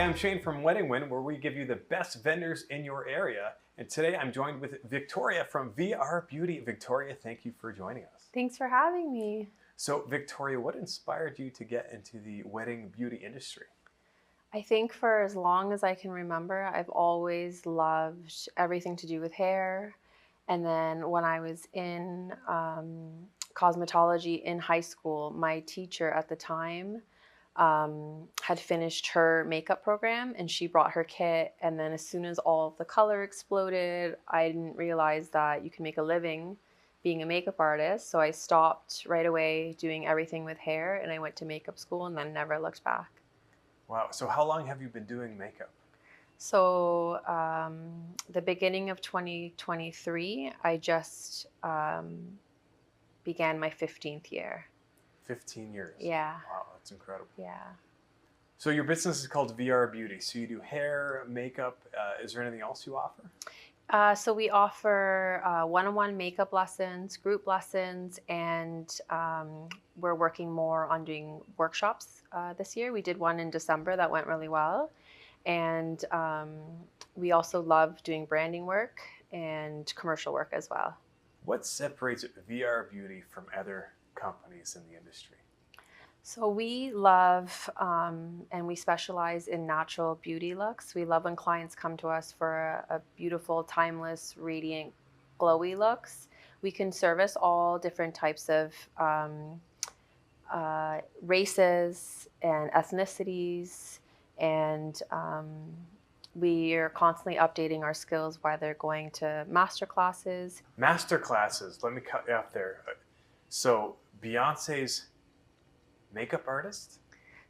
I'm Shane from Wedding Win, where we give you the best vendors in your area. And today I'm joined with Victoria from VR Beauty. Victoria, thank you for joining us. Thanks for having me. So, Victoria, what inspired you to get into the wedding beauty industry? I think for as long as I can remember, I've always loved everything to do with hair. And then when I was in cosmetology in high school, my teacher at the time had finished her makeup program and she brought her kit. And then as soon as all of the color exploded, I didn't realize that you can make a living being a makeup artist. So I stopped right away doing everything with hair and I went to makeup school and then never looked back. Wow. So, how long have you been doing makeup? So the beginning of 2023, I just began my 15th year. 15 years. Yeah. Wow, that's incredible. Yeah. So, your business is called VR Beauty. So, you do hair, makeup. Is there anything else you offer? So we offer one-on-one makeup lessons, group lessons, and we're working more on doing workshops this year. We did one in December that went really well. And we also love doing branding work and commercial work as well. What separates VR Beauty from other companies in the industry? So we love and we specialize in natural beauty looks. We love when clients come to us for a beautiful, timeless, radiant, glowy looks. We can service all different types of races and ethnicities, and we are constantly updating our skills while they're going to master classes. Master classes. Let me cut you off there. So, Beyonce's makeup artist?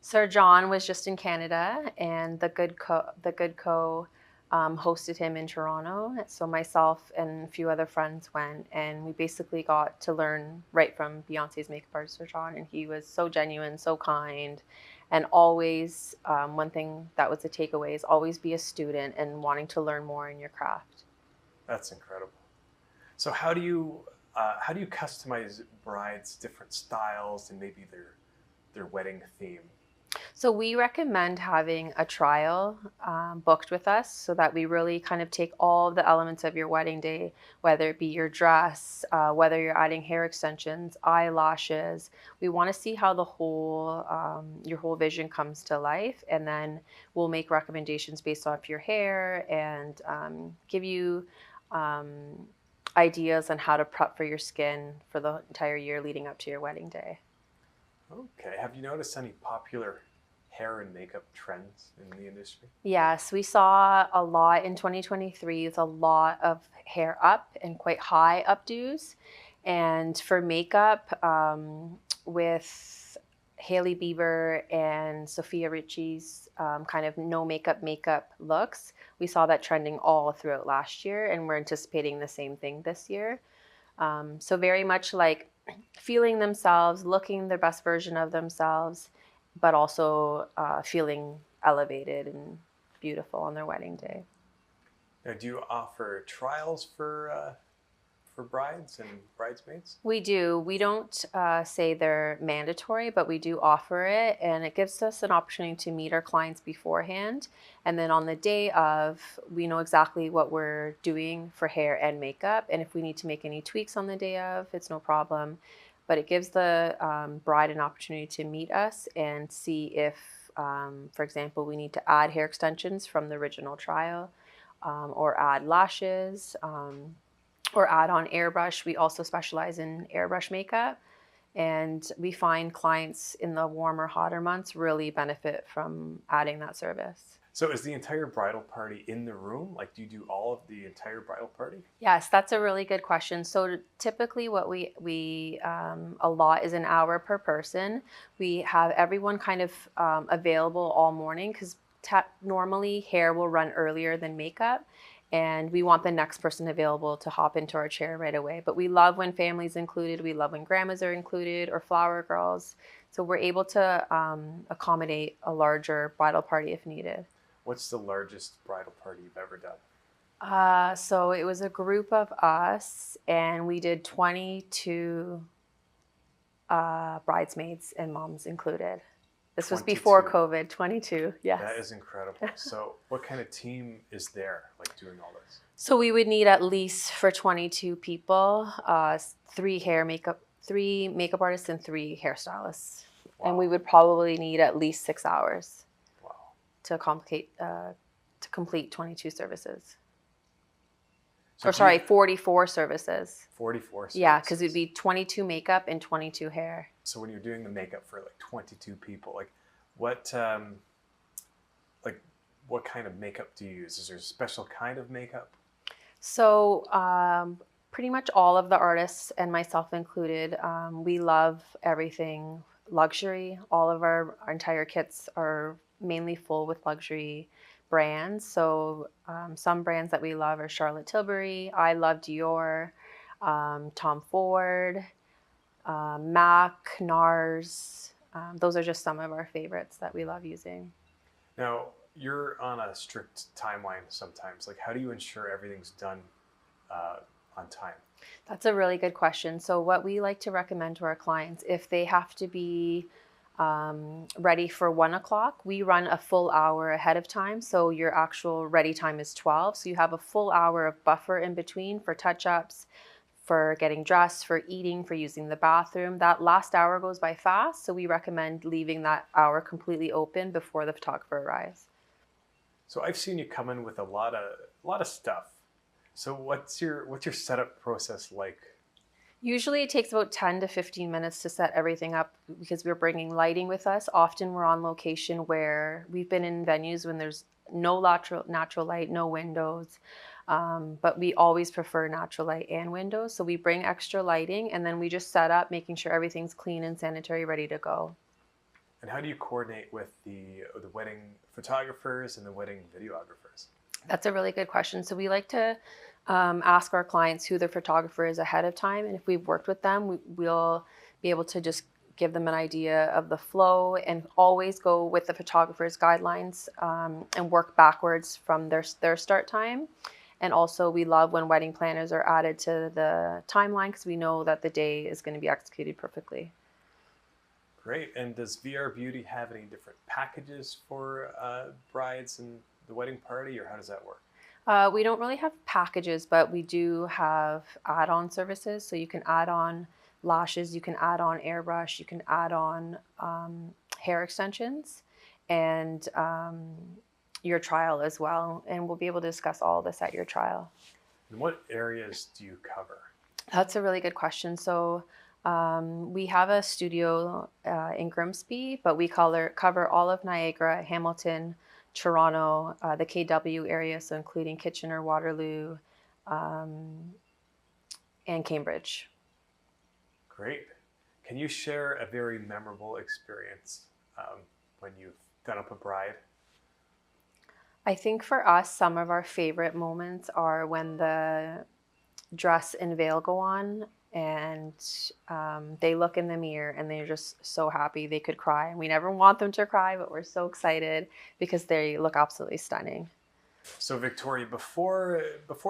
Sir John was just in Canada, and the Good Co hosted him in Toronto. So myself and a few other friends went, and we basically got to learn right from Beyonce's makeup artist, Sir John. And he was so genuine, so kind, and always one thing that was a takeaway is always be a student and wanting to learn more in your craft. That's incredible. So how do you customize brides' different styles and maybe their wedding theme? So we recommend having a trial booked with us so that we really kind of take all the elements of your wedding day, whether it be your dress, whether you're adding hair extensions, eyelashes. We want to see how the whole your whole vision comes to life, and then we'll make recommendations based off your hair and give you ideas on how to prep for your skin for the entire year leading up to your wedding day. Okay. Have you noticed any popular hair and makeup trends in the industry? Yes, we saw a lot in 2023 with a lot of hair up and quite high updos. And for makeup, with Hailey Bieber and Sophia Richie's kind of no makeup looks, we saw that trending all throughout last year, and we're anticipating the same thing this year. So very much like feeling themselves, looking their best version of themselves, but also feeling elevated and beautiful on their wedding day. Now, do you offer trials for brides and bridesmaids? We do. We don't say they're mandatory, but we do offer it, and it gives us an opportunity to meet our clients beforehand. And then on the day of, we know exactly what we're doing for hair and makeup, and if we need to make any tweaks on the day of, it's no problem. But it gives the bride an opportunity to meet us and see if, for example, we need to add hair extensions from the original trial, or add lashes, or add on airbrush. We also specialize in airbrush makeup, and we find clients in the warmer, hotter months really benefit from adding that service. So is the entire bridal party in the room? Like, do you do all of the entire bridal party? Yes, that's a really good question. So typically what we allot is an hour per person. We have everyone kind of available all morning because normally hair will run earlier than makeup, and we want the next person available to hop into our chair right away. But we love when families included. We love when grandmas are included or flower girls. So we're able to accommodate a larger bridal party if needed. What's the largest bridal party you've ever done? So it was a group of us, and we did 22 bridesmaids and moms included. This was before 22. COVID, 22, yes. That is incredible. So what kind of team is there, like doing all this? So we would need at least for 22 people, three makeup artists and three hairstylists. Wow. And we would probably need at least 6 hours Wow. to complete 22 services. So Or sorry, 44 services. 44 services. Yeah, because it'd be 22 makeup and 22 hair. So when you're doing the makeup for like 22 people, like what kind of makeup do you use? Is there a special kind of makeup? So pretty much all of the artists, and myself included, we love everything luxury. All of our entire kits are mainly full with luxury brands. So some brands that we love are Charlotte Tilbury, I love Dior, Tom Ford, MAC, NARS. Those are just some of our favorites that we love using. Now, you're on a strict timeline sometimes. Like, how do you ensure everything's done on time? That's a really good question. So what we like to recommend to our clients, if they have to be ready for 1 o'clock, we run a full hour ahead of time. So your actual ready time is 12. So you have a full hour of buffer in between for touch-ups, for getting dressed, for eating, for using the bathroom. That last hour goes by fast. So we recommend leaving that hour completely open before the photographer arrives. So I've seen you come in with a lot of stuff. So what's your setup process like? Usually it takes about 10 to 15 minutes to set everything up because we're bringing lighting with us. Often we're on location where we've been in venues when there's no natural light, no windows, but we always prefer natural light and windows. So we bring extra lighting and then we just set up, making sure everything's clean and sanitary, ready to go. And how do you coordinate with the wedding photographers and the wedding videographers? That's a really good question. So we like to ask our clients who their photographer is ahead of time. And if we've worked with them, we'll be able to just give them an idea of the flow and always go with the photographer's guidelines and work backwards from their start time. And also we love when wedding planners are added to the timeline because we know that the day is going to be executed perfectly. Great. And does VR Beauty have any different packages for brides and the wedding party, or how does that work? We don't really have packages, but we do have add-on services. So you can add on lashes, you can add on airbrush, you can add on hair extensions, and your trial as well. And we'll be able to discuss all this at your trial. And what areas do you cover? That's a really good question. So we have a studio in Grimsby, but we cover all of Niagara, Hamilton, Toronto, the KW area, so including Kitchener, Waterloo, and Cambridge. Great. Can you share a very memorable experience when you've done up a bride? I think for us, some of our favorite moments are when the dress and veil go on and they look in the mirror and they're just so happy they could cry. And we never want them to cry, but we're so excited because they look absolutely stunning. So Victoria, before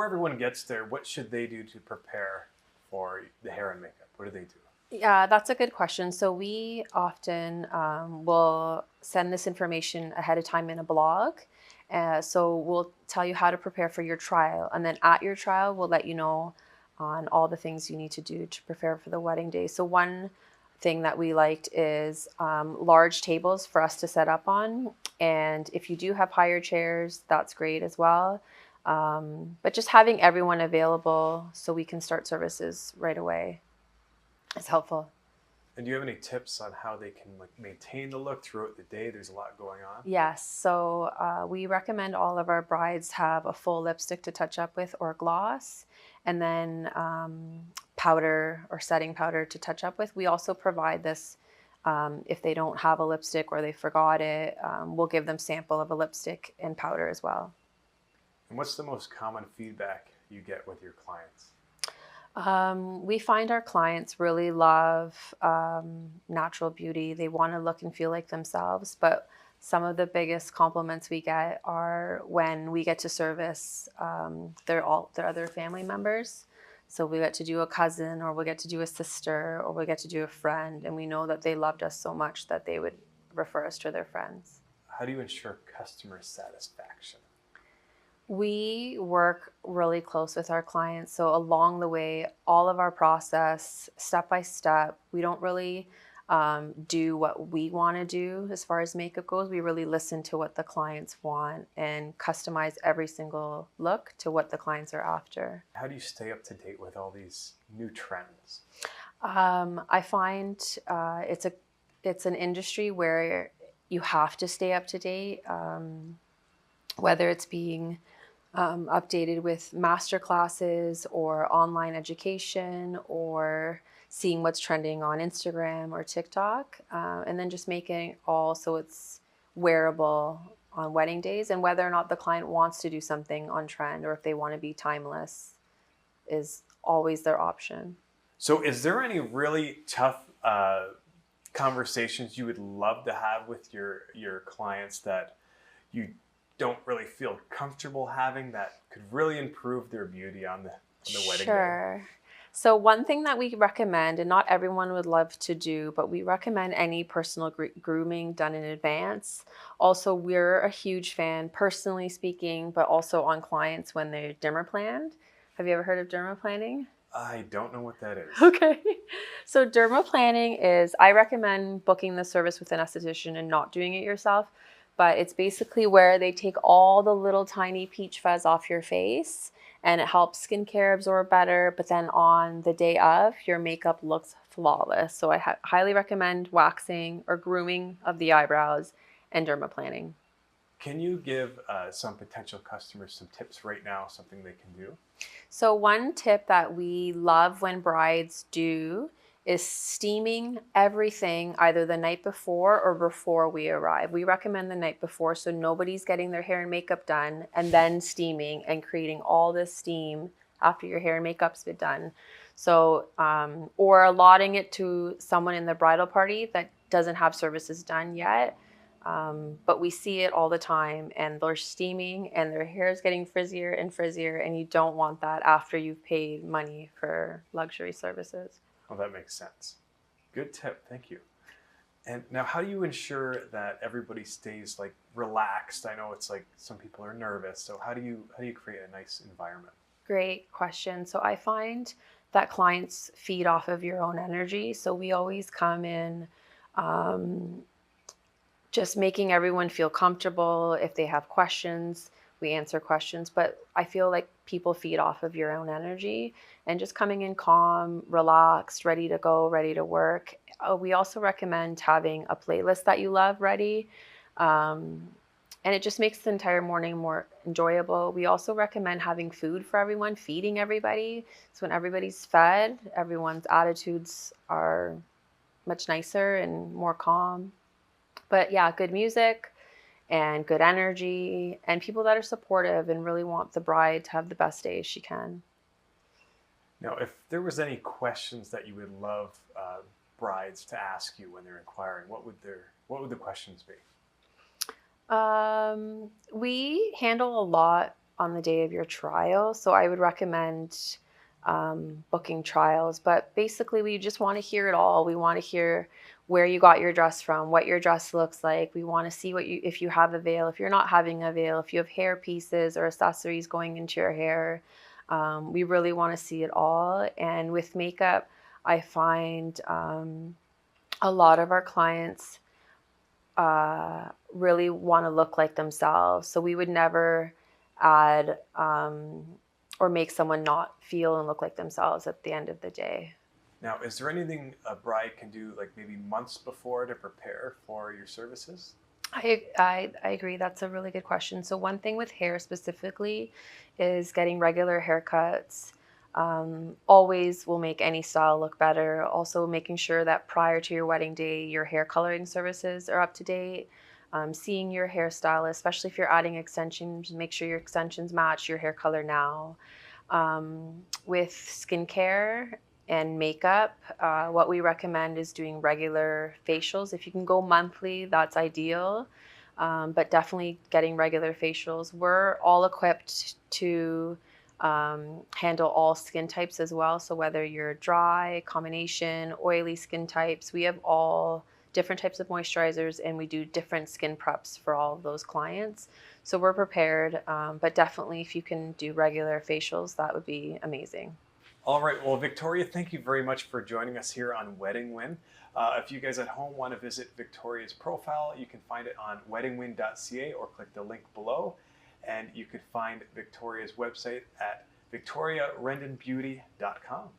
everyone gets there, what should they do to prepare for the hair and makeup? What do they do? Yeah, that's a good question. So we often will send this information ahead of time in a blog. So we'll tell you how to prepare for your trial. And then at your trial, we'll let you know on all the things you need to do to prepare for the wedding day. So one thing that we liked is large tables for us to set up on. And if you do have higher chairs, that's great as well. But just having everyone available so we can start services right away is helpful. And do you have any tips on how they can maintain the look throughout the day? There's a lot going on. Yes. So we recommend all of our brides have a full lipstick to touch up with or gloss, and then powder or setting powder to touch up with. We also provide this if they don't have a lipstick or they forgot it. We'll give them sample of a lipstick and powder as well. And what's the most common feedback you get with your clients? We find our clients really love natural beauty. They want to look and feel like themselves, but some of the biggest compliments we get are when we get to service their other family members. So we get to do a cousin, or we get to do a sister, or we get to do a friend, and we know that they loved us so much that they would refer us to their friends. How do you ensure customer satisfaction? We work really close with our clients. So along the way, all of our process, step by step, we don't really do what we want to do as far as makeup goes. We really listen to what the clients want and customize every single look to what the clients are after. How do you stay up to date with all these new trends? I find it's an industry where you have to stay up to date, whether it's being updated with master classes or online education or seeing what's trending on Instagram or TikTok, and then just making it all so it's wearable on wedding days, and whether or not the client wants to do something on trend or if they want to be timeless is always their option. So, is there any really tough conversations you would love to have with your clients that you don't really feel comfortable having that could really improve their beauty on the wedding day? Sure. So one thing that we recommend, and not everyone would love to do, but we recommend any personal grooming done in advance. Also, we're a huge fan, personally speaking, but also on clients when they're dermaplanned. Have you ever heard of dermaplaning? I don't know what that is. Okay. So dermaplaning is, I recommend booking the service with an esthetician and not doing it yourself. But it's basically where they take all the little tiny peach fuzz off your face and it helps skincare absorb better. But then on the day of, your makeup looks flawless. So I highly recommend waxing or grooming of the eyebrows and dermaplaning. Can you give some potential customers some tips right now, something they can do? So one tip that we love when brides do is steaming everything either the night before or before we arrive. We recommend the night before so nobody's getting their hair and makeup done and then steaming and creating all this steam after your hair and makeup's been done. So, or allotting it to someone in the bridal party that doesn't have services done yet. But we see it all the time and they're steaming and their hair is getting frizzier and frizzier, and you don't want that after you've paid money for luxury services. Oh, that makes sense. Good tip. Thank you. And now, how do you ensure that everybody stays like relaxed? I know it's like some people are nervous. So how do you create a nice environment? Great question. So I find that clients feed off of your own energy. So we always come in just making everyone feel comfortable. If they have questions, we answer questions. But I feel like people feed off of your own energy and just coming in calm, relaxed, ready to go, ready to work. We also recommend having a playlist that you love ready. And it just makes the entire morning more enjoyable. We also recommend having food for everyone, feeding everybody. So when everybody's fed, everyone's attitudes are much nicer and more calm. But yeah, good music and good energy and people that are supportive and really want the bride to have the best day she can. Now, if there was any questions that you would love brides to ask you when they're inquiring, what would the questions be? We handle a lot on the day of your trial, so I would recommend booking trials. But basically, we just want to hear it all. We want to hear where you got your dress from, what your dress looks like. We want to see if you have a veil, if you're not having a veil, if you have hair pieces or accessories going into your hair. We really want to see it all. And with makeup, I find a lot of our clients really want to look like themselves. So we would never add or make someone not feel and look like themselves at the end of the day. Now, is there anything a bride can do, like maybe months before, to prepare for your services? I agree. That's a really good question. So one thing with hair specifically is getting regular haircuts. Always will make any style look better. Also making sure that prior to your wedding day, your hair coloring services are up to date. Seeing your hairstylist, especially if you're adding extensions, make sure your extensions match your hair color now. With skincare and makeup, what we recommend is doing regular facials. If you can go monthly, that's ideal. But definitely getting regular facials. We're all equipped to handle all skin types as well. So whether you're dry, combination, oily skin types, we have all different types of moisturizers, and we do different skin preps for all of those clients. So we're prepared, but definitely if you can do regular facials, that would be amazing. All right. Well, Victoria, thank you very much for joining us here on Wedding Win. If you guys at home want to visit Victoria's profile, you can find it on weddingwin.ca or click the link below. And you could find Victoria's website at victoriarendonbeauty.com.